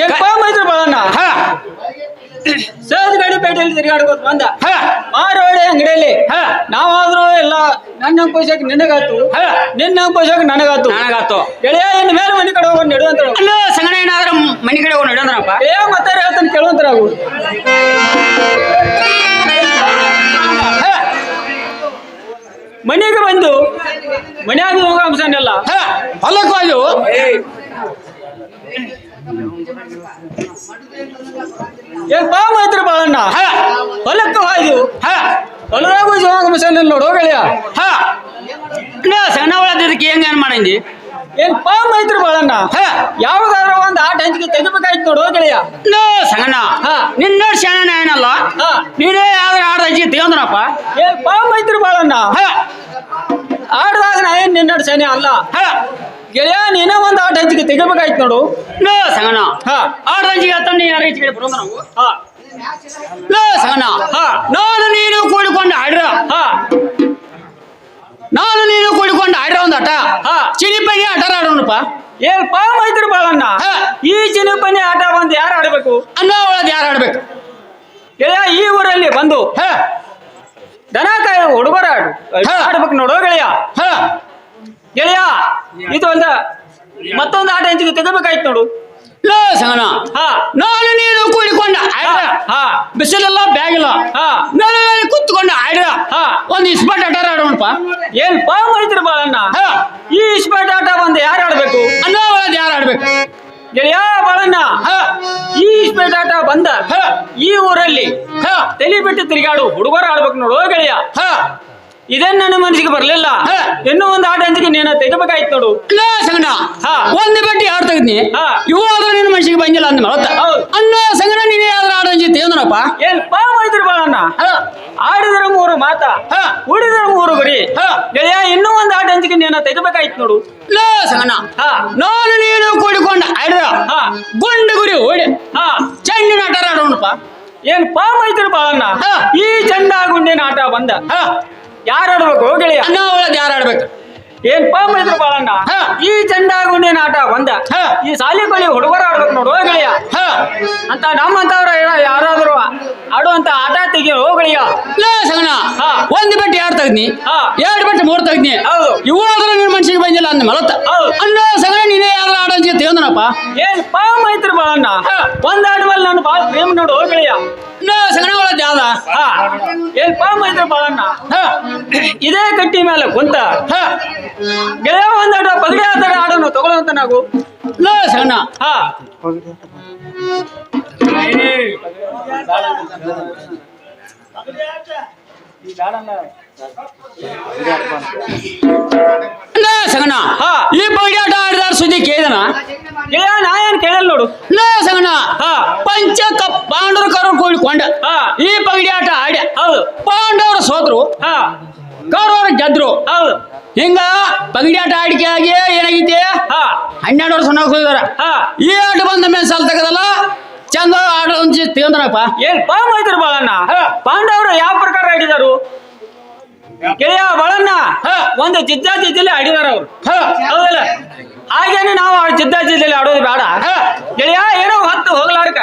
ಏನಪ್ಪ ಮೈತ್ರಿ ಬಾಳಣ್ಣ ಸಹಜ ಗಾಡಿ ಪೇಟೆಯಲ್ಲಿ ತಿರುಗಾಡ್ಬೋದು ಬಂದ ಮಾರೋಡೆ ಅಂಗಡಿಯಲ್ಲಿ ನಾವಾದ್ರೂ ಎಲ್ಲ ನನ್ನ ಪೈಸಕ್ಕೆ ನಿನಗಾತು ನಿನ್ನ ಪೈಸಕ್ಕೆ ನನಗಾತು ಗೆಳೆಯ ಇನ್ನು ಮೇಲೆ ಮನೆ ಕಡೆ ಹೋಗಿ ನೆಡುವಂತ ಸಂಗಣ ಏನಾದ್ರೂ ಮನೆ ಕಡೆ ಹೋಗಿ ನಡೆಯಂದ್ರಪ್ಪ ಗೆಳೆಯ ಮತ್ತೆ ಹೇಳ್ತಾನೆ ಕೇಳುವಂತರ ಆಗು ಮನೆಗೆ ಬಂದು ಮನ್ಯಾಗ ಹೋಗೋ ಅಂಶನೆಲ್ಲ ಹೊಲಕ್ಕೆ ಹೋಯ್ದು ಏನಪ್ಪ ಮೈತ್ರಿ ಬಾಳಣ್ಣ ಹೊಲಕ್ಕೆ ಹೋಯ್ದು ಹೊಲದಾಗ ಹೋಗೋ ಅಂಶನೆಲ್ಲ ನೋಡು ಗೆಳೆಯ ಸಣ್ಣ ಒಳದಕ್ಕೆ ಹೆಂಗೇನ್ ಮಾಡಂದಿ ಏನಪ್ಪ ಮೈತ್ರಿ ಬಾಳಣ್ಣ ಯಾವ್ದಾದ್ರು ಒಂದು ಆಟ ಹಂಚಿಕೆ ತೆಗಿಬೇಕಾಯ್ತು ನೋಡು ಗೆಳೆಯ ಸಂಗಣ್ಣ ನಿನ್ನ ಶಾಣ ಏನಲ್ಲ ನೀನೇ ಯಾವ್ದಾರ ಆಟ ಹಂಚಿಕೆ ತೆಗೊಂದ್ರಪ್ಪ ಏನಪ್ಪ ಮೈತ್ರಿ ಬಾಳಣ್ಣ ಆಡ್ದಾಗ ನಾ ಏನ್ ನಿನ್ನ ಶಾನೆ ಅಲ್ಲ ಗೆಳೆಯ ನೀನೇ ಒಂದು ಆಟ ಹಂಚಿಕೆ ತೆಗಿಬೇಕಾಯ್ತು ನೋಡು ಸಂಗಣ್ಣ ಆಟ ಹಂಚಿಕೆ ತಂದು ಯಾರ ಹಂಚಿಕೆ ಬರೋದು ನಾವು ಸಂಗಣ್ಣ ನಾನು ನೀನು ಕೂಡಿಕೊಂಡು ಆಡ್ರ ನಾನು ನೀನು ಕೂಡಿಕೊಂಡು ಆಡ್ರ ಒಂದು ಆಟ ಚಿನಿಪನಿ ಆಟ ಆಡೋಣಪ್ಪ ಏನಪ್ಪ ಮೈತ್ರಿ ಬಾಳಣ್ಣ ಈ ಚಿನಿಪನಿ ಆಟ ಬಂದು ಯಾರು ಆಡ್ಬೇಕು ಅನ್ನ ಒಳಗೆ ಯಾರು ಆಡ್ಬೇಕು ಗೆಳೆಯ ಈ ಊರಲ್ಲಿ ಬಂದು ದನ ಕಾಯಿ ಹುಡುಗರ ಆಡ್ಬೇಕು ನೋಡು ಗೆಳೆಯ ಗೆಳೆಯ ಇದು ಅಲ್ದ ಮತ್ತೊಂದು ಆಟ ಹಂಚಿಕೆ ತೆಗಬೇಕಾಯ್ತು ನೋಡು ಸಂಗಣ ನಾನು ನೀನು ಕೂಡಿಕೊಂಡ ಬಿಸಿಲೆಲ್ಲ ಬ್ಯಾಗಿಲ್ಲ ನಾನು ಕುತ್ಕೊಂಡ ಆಡ್ರ ಒಂದು ಇಸ್ಪಾಟ್ ಆಟ ಆಡೋಣಪ್ಪ ಏನಪ್ಪ ಮೈತ್ರಿ ಬಾಳಣ್ಣ ಈ ಇಸ್ಪಾಟ್ ಆಟ ಬಂದು ಯಾರು ಆಡ್ಬೇಕು ಅನ್ನ ಒಳಗೆ ಯಾರು ಆಡ್ಬೇಕು ಗೆಳೆಯ ಬಾಳಣ್ಣ ಈ ಇಸ್ಪಾಟ್ ಆಟ ಬಂದ ಈ ಊರಲ್ಲಿ ತಲೆ ಬಿಟ್ಟು ತಿರುಗಾಡು ಹುಡುಗರು ಆಡ್ಬೇಕು ನೋಡು ಗೆಳೆಯ ಇದೇನ್ ನನ್ನ ಮನಸ್ಸಿಗೆ ಬರ್ಲಿಲ್ಲ ಇನ್ನೂ ಒಂದು ಆಟ ಹಂಚಿಕೆ ನೀನು ತೆಗಬೇಕಾಯ್ತು ನೋಡು ಸಂಗಣ ಒಂದು ಬಟ್ಟಿ ಆಡ್ ತೆಗ್ನಿ ಇವು ಆದ್ರೂ ನಿನ್ನ ಮನಸ್ಸಿಗೆ ಬಂದಿಲ್ಲ ಅಂದ ಅನ್ನ ಸಂಗಣ ನೀನೇ ಯಾವ್ದಾರ ಆಡ ಹಂಚಿ ತೇಂದ್ರಪ್ಪ ಏನಪ್ಪ ಮೈತ್ರಿ ಬಾಳಣ್ಣ ಆಡಿದ್ರ 3 ಮಾತ ಉಳಿದ್ರ 3 ಗುರಿ ಗೆಳೆಯ ಇನ್ನೂ ಒಂದು ಆಟ ಹಂಚಿಕೆ ನೀನು ತೆಗಬೇಕಾಯ್ತು ನೋಡು ಸಂಗಣ ನಾನು ನೀನು ಕೂಡಿಕೊಂಡ ಆಡ್ರ ಗುಂಡು ಗುರಿ ಓಡಿ ಚೆಂಡಿನ ಆಟ ಆಡೋಣಪ್ಪ ಏನಪ್ಪ ಮೈತ್ರಿ ಬಾಳಣ್ಣ ಈ ಚಂಡ ಗುಂಡಿನ ಆಟ ಬಂದ ಯಾರು ಆಡ್ಬೇಕು ಗೆಳೆಯ ಅನ್ನ ಒಳಗೆ ಯಾರು ಆಡ್ಬೇಕು ಏನಪ್ಪ ಮೈತ್ರಿ ಬಾಳಣ್ಣ ಈ ಚಂಡ ಗುಂಡಿನ ಆಟ ಬಂದ ಈ ಸಾಲಿ ಬಳಿ ಹುಡುಗರು ಆಡ್ಬೇಕು ನೋಡು ಗೆಳೆಯ ಅಂತ ನಮ್ಮಂತವ್ರ ಯಾರಾದ್ರು ಆಡುವಂತ ಆಟ ತೆಗಿಯೋ ಗೆಳೆಯ ಸಂಗಣ ಒಂದು ಬಟ್ಟೆ ಯಾರು ತೆಗ್ನಿ 2 ಬಟ್ಟೆ 3 ತೆಗ್ನಿ ಇವು ಆದ್ರೂ ನಿನ್ನ ಮನ್ಸಿಗೆ ಬಂದಿಲ್ಲ ಅಂದ ಮಲತ್ತ ಅನ್ನ ಸಂಗಣ ನೀನೇ ಯಾರು ಆಡ ಹಂಚಿಕೆ ತೇಂದ್ರಪ್ಪ ಏನಪ್ಪ ಮೈತ್ರಿ ಬಾಳಣ್ಣ ಒಂದ್ ಆಟ ಮೇಲೆ ನಾನು ಬಾಳ ಪ್ರೇಮ ನೋಡು ಗೆಳೆಯ ಸಂಗಣ ಒಳಗೆ ಯಾವ್ದ ಏನಪ್ಪ ಮೈತ್ರಿ ಬಾಳಣ್ಣ ಇದೇ ಕಟ್ಟಿ ಮೇಲೆ ಕುಂತ ಗೆಳೆಯ ಒಂದಾಟ ಪಗಡೆ ಆಟ ಆಡೋನು ತಗೊಳ್ಳೋಂತ ನಾವು ಸಂಗಣ ಸಂಗಣ ಈ ಪಗಡೆ ಆಟ ಆಡಿದಾರ ಸುದ್ದಿ ಕೇಳಿದನ ಗೆಳೆಯ ನಾ ಏನ್ ಕೇಳಲ್ಲ ನೋಡು ಸಂಗಣ ಪಂಚ ಪಾಂಡವರು ಕರು ಕೂಡಿಕೊಂಡ ಈ ಪಗಡಿ ಆಟ ಆಡಿ ಪಾಂಡವರು ಸೋದ್ರು ಕೌರವರು ಗೆದ್ರು ಹಿಂಗ ಪಗಡಿ ಆಟ ಆಡಿಕೆ ಆಗಿ ಏನಾಗೈತಿ 12 ವರ್ಷ ಹೋಗಿದಾರ ಈ ಆಟ ಬಂದ ಮೇಲೆ ಸಾಲ ತಗದಲ್ಲ ಚಂದ ಆಟ ಹಂಚಿ ತಗೊಂಡ್ರಪ್ಪ ಏನಪ್ಪ ಮೈತ್ರಿ ಬಾಳಣ್ಣ ಪಾಂಡವರು ಯಾವ ಪ್ರಕಾರ ಆಡಿದಾರು ಗೆಳೆಯ ಬಾಳಣ್ಣ ಒಂದು ಜಿದ್ದಲ್ಲಿ ಆಡಿದಾರ ಅವ್ರು ಹೌದಲ್ಲ ಹಾಗೇನೆ ನಾವು ಜಿದ್ದಲ್ಲಿ ಆಡೋದು ಬೇಡ ಗೆಳೆಯ ಏನೋ ಹೊತ್ತು ಹೋಗ್ಲಾರ್ಕ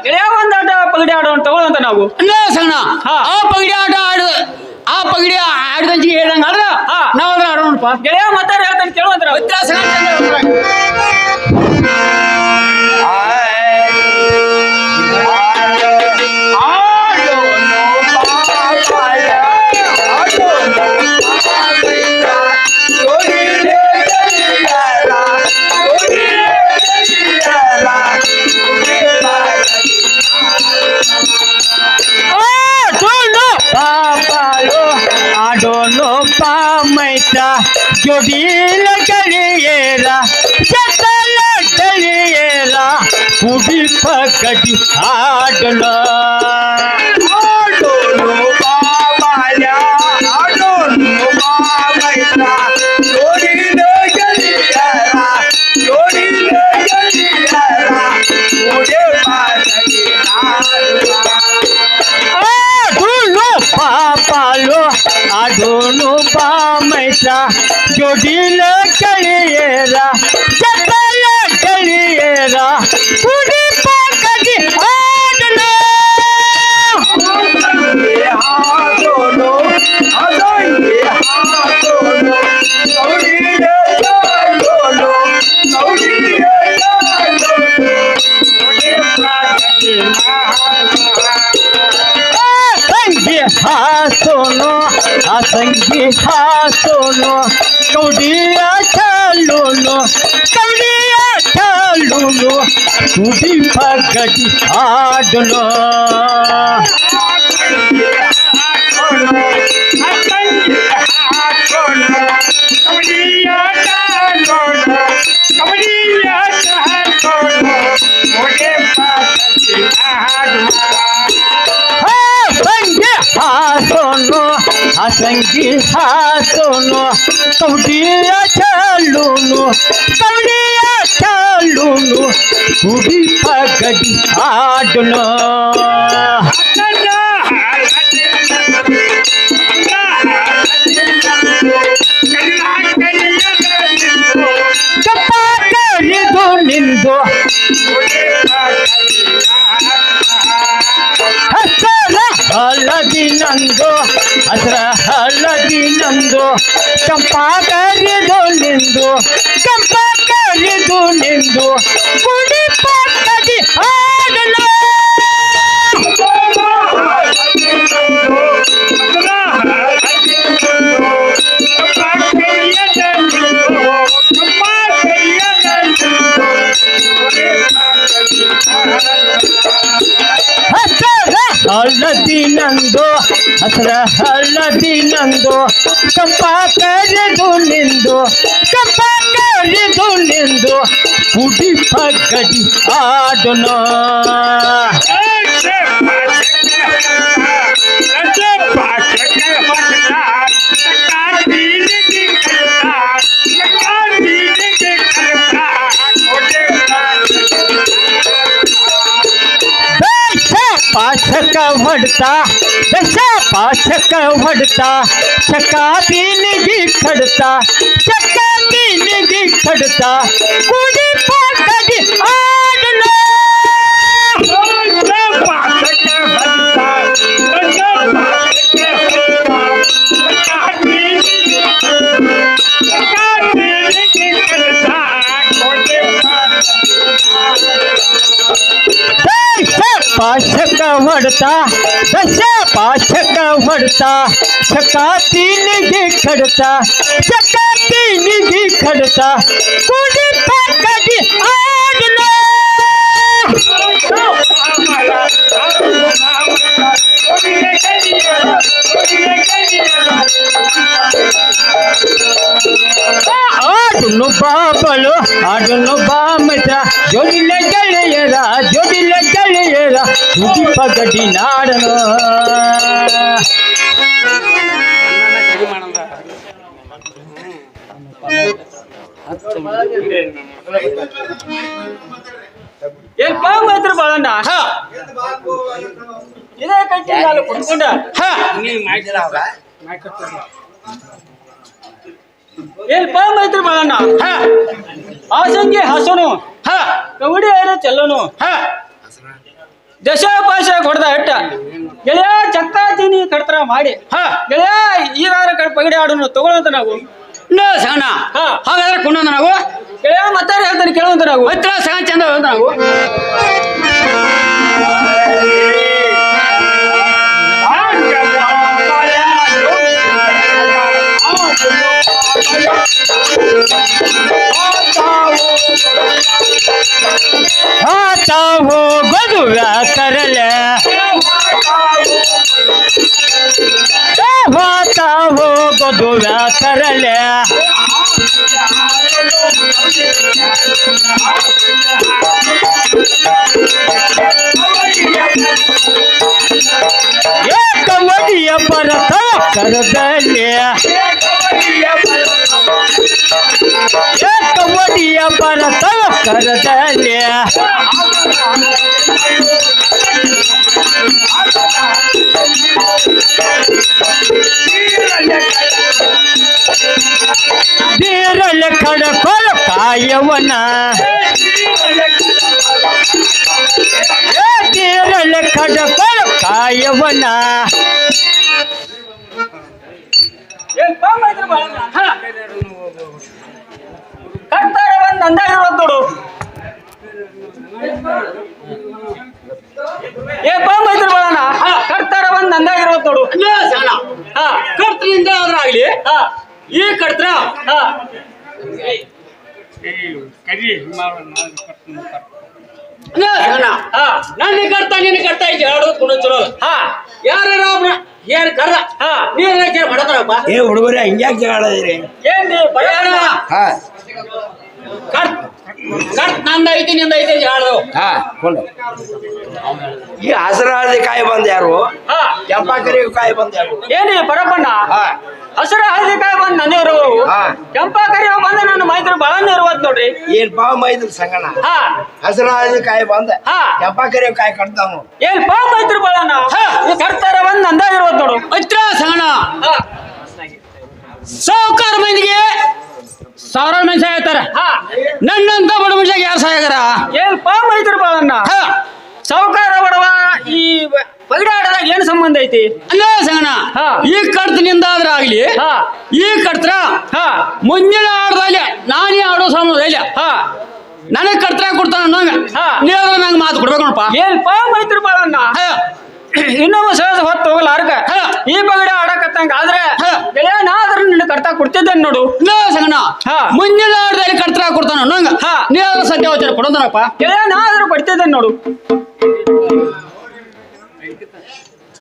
ಗೆಳೆಯ ಒಂದ್ ಆಟ ಪಗಡಿ ಆಡೋಣ ತಗೊಳ್ಳಂತ ನಾವು ಸಂಗಣ ಆ ಪಗಡಿ ಆಟ ಆಡಿದಂಚಿಗೆ ಹೇಳ್ದಂಗ ಆದ್ರ ನಾವ್ ಅದ್ರ ಆಡೋಣಪ್ಪ ಗೆಳೆಯ ಮತ್ತೆ ಹೇಳ್ತಾನೆ ಕೇಳುವಂತ जोड़ीला कलिएला जतला कलिएला उड़ी पकड़ी आडला आडोलो बाबाया आडोलो बाबाया जोड़ीला कलिएला उड़े पकड़ी आडला आडोलो पापालो आडोलो बामैसा जोड़ीला कलिएला जतला कलिएला उड़ी ಪಕ್ಕದಿ ಆಡನ ಹಾಡೋನು ಅದಂಗೆ ಹಾಡೋನು ಗೌಡಿಯ ಚಾಡೋನು ಗೌಡಿಯ ಚಾಡೋನು ಸಂಗಿ ಹಾಸೋನು ಆ ಸಂಗಿ ಹಾಸೋನು ಕೌಡಿಯ ಚಾಲೋನು ಕೌಡಿಯ ಚಾಲೋನು ಕುಡಿ ಪಕ್ಕದಿ ಆಡನು ಸಂಗಿ ಹಾಸೋನು ಆ ಸಂಗಿ ಹಾಸೋನು ಕೌಡಿಯ ಚಾಲೋನು ಕೌಡಿಯ ಚಾಲೋನು ಕುಡಿ ಪಕ್ಕದಿ ಆಡನು ಕಪ್ಪ ಕರಿದು ನಿಂದು ಹಸರ ಹಳದಿ ನಂದು ಹಸರ ಹಳದಿ ನಂದು ಕಂಪ ಕರಿದು ನಿಂದು ಕಂಪ ಕರಿದು ನಿಂದು ಕುಡಿ ಪಕ್ಕದಿ ಆಡಲು ಹಸರ ಹಳದಿ ನಂದು ಹಸರ ಹಳದಿ ನಂದು ಕಂಪ ಕರಿದು ನಿಂದು ಕಂಪ ಕರಿದು ನಿಂದು ಕುಡಿ ಪಕ್ಕದಿ ಆಡನು ಪಾಠಕ ಹೊಡ್ತಾ ದಶ ಪಾಠಕ ಹೊಡ್ತಾ ಚಕ್ಕ ಬೀನಿಗೆ ಖಡ್ತಾ ಚಕ್ಕ ಬೀನಿಗೆ ಖಡ್ತಾ ಕುಡಿ ಪಕ್ಕದಿ ಆಡಲು ಪಾಠಕ ಹೊಡ್ತಾ ದಶ ಪಾಠಕ ಹೊಡ್ತಾ ಚಕ್ಕ ಬೀನಿಗೆ ಖಡ್ತಾ ಚಕ್ಕ ಬೀನಿಗೆ ಖಡ್ತಾ ಕುಡಿ ಪಕ್ಕದಿ ಆಡಲು ಆಡುನು ಬಾಬಲು ಆಡುನು ಬಾಮಟ ಜೋಡಿಲ ಗೆಳೆಯರ ಕುಡಿ ಪಕ್ಕದಿ ನಾಡನು ಏನ್ ಪಾತ್ರ ಬಾಳಣ್ಣ ಇದೇ ಕಟ್ಟಿ ನಾನು ಕುತ್ಕೊಂಡ ಏನ್ ಪಾತ್ರ ಬಾಳಣ್ಣ ಆ ಸಂಗಿ ಹಸನು ಕವಡಿ ಏರ ಚೆಲ್ಲನು ದಶ ಪಾಶ ಹೊಡೆದ ಹೆಟ್ಟ ಗೆಳೆಯ ಚಕ್ಕ ತಿನಿ ಕಡ್ತರ ಮಾಡಿ ಗೆಳೆಯ ಈಗಾರ ಪಗಡಿ ಆಡೋನು ತಗೊಳ್ಳಂತ ನಾವು ಸಗಣ ಹಾಗಾದ್ರೆ ಕೊಂಡೊಂದು ನಾವು ಗೆಳೆಯ ಮತ್ತೆ ಹೇಳ್ತಾನೆ ಕೇಳುವಂತ ನಾವು ಹತ್ರ ಸಗಣ ಚಂದ ನಾವು ತಾವು ಗದುವ ಕರಲೆ ತಾವು ಗದುವ ಕರಲೆ ಕವಡಿಯ ಪರತ ಕರದಲೆ ಕವಡಿಯ ಪರತ ಕರದಲೆ ಬೀರಲ್ ಖಡಕೊಳ ಕಾಯವನ ಬಣ್ಣ ಕರ್ತಾರ ಒಂದ್ ಅಂದಾಗಿರ್ವತ್ ನೋಡು ಏ ಮೈತ್ರಿ ಬಾಳಣ್ಣ ಕರ್ತಾರ ಒಂದ್ ಅಂದಾಗಿರ್ವತ್ ನೋಡು ಕರ್ತನಿಂದ ಆದ್ರಾಗ್ಲಿ ಈ ಕರ್ತ್ರ ನನ್ನ ಕರ್ತ ನಿನ್ನ ಕರ್ತ ಐತಿ ಹೇಳೋದು ಕೂಡ ಚಲೋ ಯಾರ ಏನ್ ಕರ್ರ ನೀರ್ ಮಾಡತಾರಪ್ಪ ಏ ಹುಡುಗರೇ ಹಿಂಗ್ಯಾಕೆ ಜಗಳದಿರಿ ಏನ್ ಹಾ ಕರ್ತ್ ನಂದ ಐತಿ ನಿಂದ ಐತಿ ಹೇಳೋದು ಹಾ ಕೊಂಡು ಈ ಹಸಿರು ಹಳದಿ ಕಾಯಿ ಬಂದ ಯಾರು ಕೆಂಪಾಕರಿ ಕಾಯಿ ಬಂದ ಯಾರು ಏನಿ ಪರಪ್ಪಣ್ಣ ಹಾ ಹಸಿರು ಹಳದಿ ಕಾಯಿ ಬಂದ್ ನನ್ನ ಇರುವವು ಹಾ. ಕೆಂಪಾಕರಿ ಬಂದ ನನ್ನ ಮೈತ್ರಿ ಬಾಳನ್ನ ಇರುವತ್ ನೋಡ್ರಿ ಏನ್ ಪಾವ ಮೈದ್ರ ಸಂಗಣ ಹಾ ಹಸಿರು ಹಳದಿ ಕಾಯಿ ಬಂದ ಹಾ. ಕೆಂಪಾಕರಿ ಕಾಯಿ ಕಟ್ತಾವ ಏನ್ ಮೈತ್ರಿ ಬಾಳಣ್ಣ ಕರ್ತಾರ ಒಂದ್ ಅಂದಾಗಿರ್ವತ್ ನೋಡು ಮೈತ್ರ ಸಗಣ ಸಾವುಕಾರ ಮಂದಿಗೆ ಸಾವಿರಾರು ಮನುಷ್ಯ ಹೇಳ್ತಾರ ನನ್ನಂತ ಬಡ ಮನುಷ್ಯಗೆ ಯಾರು ಸಹಾಯಕರ ಏನ್ ಮೈತ್ರಿ ಬಾಳಣ್ಣ ಸಾವುಕಾರ ಬಡವ ಈ ಪಗಡಾಟದಾಗ ಏನ್ ಸಂಬಂಧ ಐತಿ ಅಲ್ಲ ಸಗಣ ಈ ಕರ್ತನಿಂದ ಆದ್ರೆ ಆಗ್ಲಿ ಈ ಕರ್ತ್ರ ಮುಂದಿನ ಆಡದಲ್ಲಿ ನಾನೇ ಆಡೋ ಸಂಬಂಧ ಇಲ್ಲ ನನಗ್ ಕರ್ತ್ರ ಕೊಡ್ತಾನ ನಂಗ ನೀವು ನಂಗೆ ಮಾತು ಕೊಡ್ಬೇಕು ನೋಡಪ್ಪ ಏನ್ ಮೈತ್ರಿ ಬಾಳಣ್ಣ ಇನ್ನೊಬ್ಬ ಸಹಜ ಹೊತ್ತು ಹೋಗಲ್ಲ ಅರ್ಗ ಈ ಬಗಡೆ ಆಡಕತ್ತಂಗ ಆದ್ರೆ ನಾದ್ರ ನಿನ್ನ ಕರ್ತಾ ಕೊಡ್ತಿದ್ದೇನೆ ನೋಡು ಸಗಣ ಮುಂದಿನ ಆಡದಲ್ಲಿ ಕರ್ತ್ರ ಕೊಡ್ತಾನ ನಂಗ ನೀವು ಸತ್ಯ ವಚನ ಕೊಡೋದನಪ್ಪ ನಾದ್ರೂ ಕೊಡ್ತಿದ್ದೇನೆ ನೋಡು